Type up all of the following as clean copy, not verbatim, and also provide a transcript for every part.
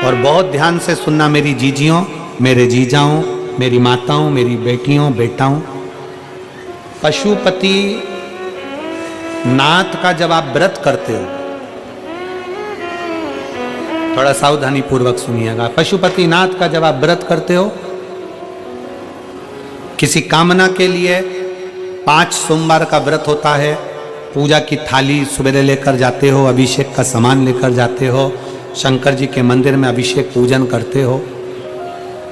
और बहुत ध्यान से सुनना मेरी जीजियों, मेरे जीजाओं, मेरी माताओं, मेरी बेटियों, बेटाओं। पशुपति नाथ का जब आप व्रत करते हो, थोड़ा सावधानी पूर्वक सुनिएगा। पशुपति नाथ का जब आप व्रत करते हो, किसी कामना के लिए 5 सोमवार का व्रत होता है, पूजा की थाली सवेरे लेकर जाते हो, अभिषेक का सामान लेकर जाते हो, शंकर जी के मंदिर में अभिषेक पूजन करते हो।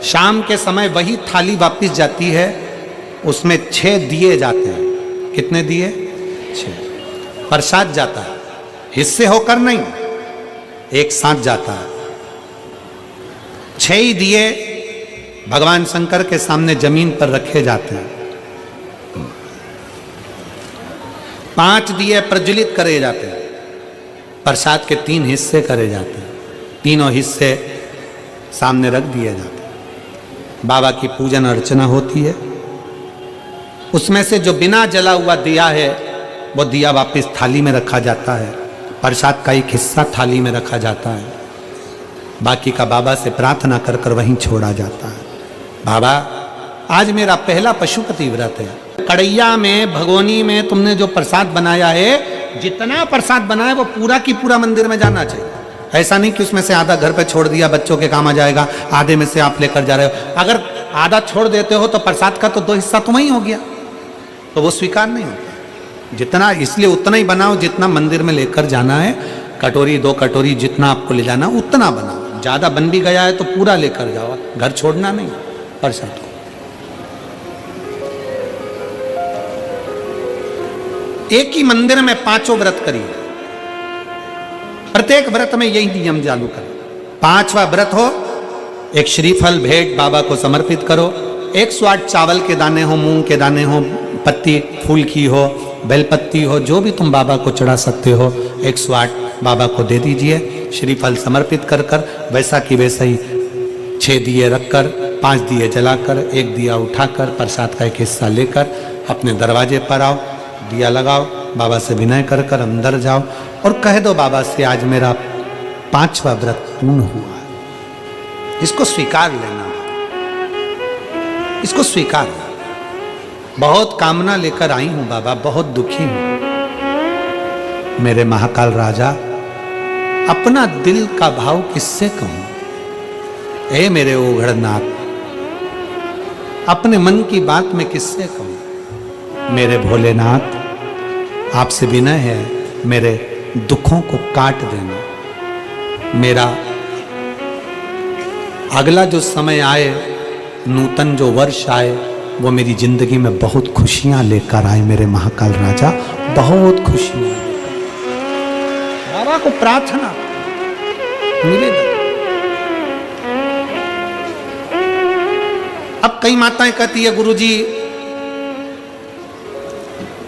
शाम के समय वही थाली वापस जाती है, उसमें 6 दिए जाते हैं। कितने दिए? 6। प्रसाद जाता है, हिस्से होकर नहीं, एक साथ जाता है। 6 ही दिए भगवान शंकर के सामने जमीन पर रखे जाते हैं। 5 दिए प्रज्वलित करे जाते हैं। प्रसाद के 3 हिस्से करे जाते हैं, तीनों हिस्से सामने रख दिए जाते हैं। बाबा की पूजन अर्चना होती है। उसमें से जो बिना जला हुआ दिया है, वो दिया वापस थाली में रखा जाता है। प्रसाद का एक हिस्सा थाली में रखा जाता है, बाकी का बाबा से प्रार्थना कर कर वहीं छोड़ा जाता है। बाबा, आज मेरा पहला पशुपति व्रत है। कड़ैया में, भगोनी में तुमने जो प्रसाद बनाया है, जितना प्रसाद बनाया वो पूरा की पूरा मंदिर में जाना चाहिए। ऐसा नहीं कि उसमें से आधा घर पे छोड़ दिया, बच्चों के काम आ जाएगा, आधे में से आप लेकर जा रहे हो। अगर आधा छोड़ देते हो तो प्रसाद का तो 2 हिस्सा तुम ही हो गया, तो वो स्वीकार नहीं होता। जितना, इसलिए उतना ही बनाओ जितना मंदिर में लेकर जाना है। कटोरी 2 कटोरी जितना आपको ले जाना उतना बनाओ। ज्यादा बन भी गया है तो पूरा लेकर जाओ, घर छोड़ना नहीं प्रसाद को। एक ही मंदिर में 5 व्रत करिए, प्रत्येक व्रत में यही नियम चालू करें। 5वां व्रत हो, एक श्रीफल भेंट बाबा को समर्पित करो। 108 चावल के दाने हो, मूंग के दाने हो, पत्ती फूल की हो, बेलपत्ती हो, जो भी तुम बाबा को चढ़ा सकते हो, 108 बाबा को दे दीजिए। श्रीफल समर्पित कर कर वैसा की वैसा ही 6 दिए रखकर, 5 दिए जलाकर, 1 दिया उठाकर, प्रसाद का एक हिस्सा लेकर अपने दरवाजे पर आओ, दिया लगाओ, बाबा से विनय कर कर अंदर जाओ और कह दो बाबा से, आज मेरा 5वां व्रत पूर्ण हुआ। इसको स्वीकार लेना, इसको स्वीकार। बहुत कामना लेकर आई हूं बाबा, बहुत दुखी हूं। मेरे महाकाल राजा, अपना दिल का भाव किससे कहूं? ए मेरे ओघड़नाथ, अपने मन की बात में किससे कहूं? मेरे भोलेनाथ, आपसे विनय है, मेरे दुखों को काट देना। मेरा अगला जो समय आए, नूतन जो वर्ष आए, वो मेरी जिंदगी में बहुत खुशियां लेकर आए। मेरे महाकाल राजा, बहुत खुशियां। बाबा को प्रार्थना मिलेगा। अब कई माताएं कहती है, गुरुजी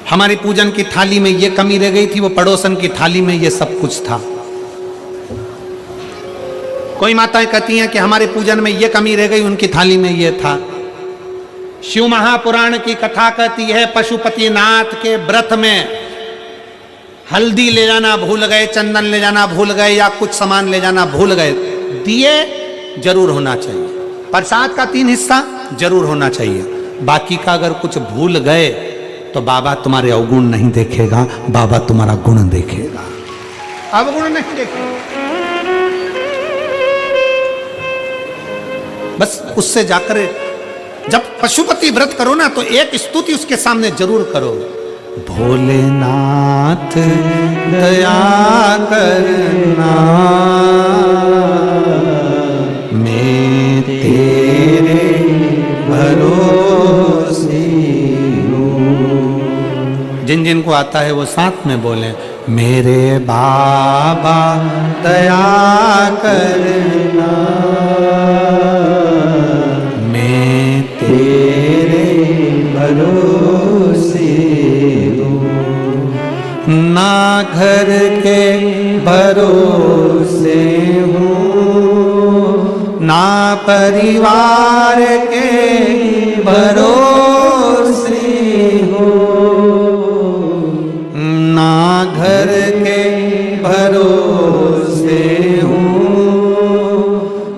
हमारी पूजन की थाली में ये कमी रह गई थी, वो पड़ोसन की थाली में ये सब कुछ था। कोई माताएं कहती हैं कि हमारे पूजन में ये कमी रह गई, उनकी थाली में ये था। शिव महापुराण की कथा कहती है, पशुपति नाथ के व्रत में हल्दी ले जाना भूल गए, चंदन ले जाना भूल गए, या कुछ सामान ले जाना भूल गए, दिए जरूर होना चाहिए। प्रसाद का 3 हिस्सा जरूर होना चाहिए। बाकी का अगर कुछ भूल गए तो बाबा तुम्हारे अवगुण नहीं देखेगा, बाबा तुम्हारा गुण देखेगा, अवगुण नहीं देखेगा। बस उससे जाकर जब पशुपति व्रत करो ना, तो एक स्तुति उसके सामने जरूर करो। भोलेनाथ दया करना, मैं तेरे भरोसे हूँ। जिन जिन को आता है वो साथ में बोले, मेरे बाबा दया करना, मैं तेरे भरोसे हूँ। ना घर के भरोसे हूँ, ना परिवार के भरोसे हूँ, ना घर के भरोसे हूँ,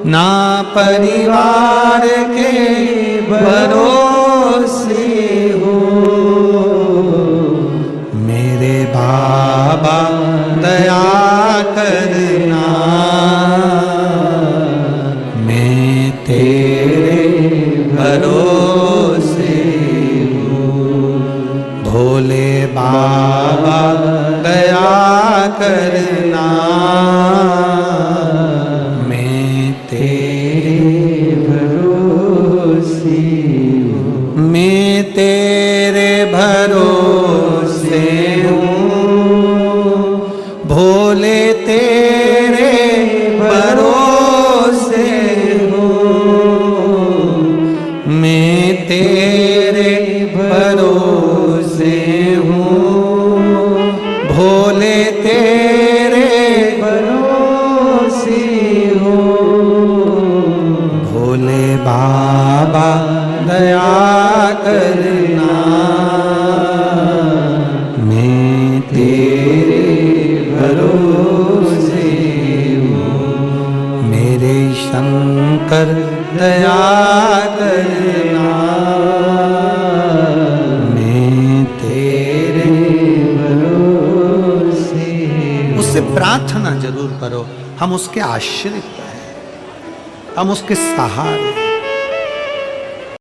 ना परिवार के भरोसे हो। मेरे बाबा दया करना, मैं तेरे भरोसे हूँ। भोले बाबा दया करना, मैं तेरे भरोसे हूँ। मैं तेरे भरोसे हूँ। भोले तेरे भरोसे हूँ। मैं तेरे भरोसे हूँ। भोले तेरे भरोसे हूँ। भोले बाबा दया करना, मैं तेरे भरोसे हूँ। मेरे शंकर दया करना, मैं तेरे भरोसे हूँ। उससे प्रार्थना जरूर करो, हम उसके आश्रित हैं, हम उसके सहारे।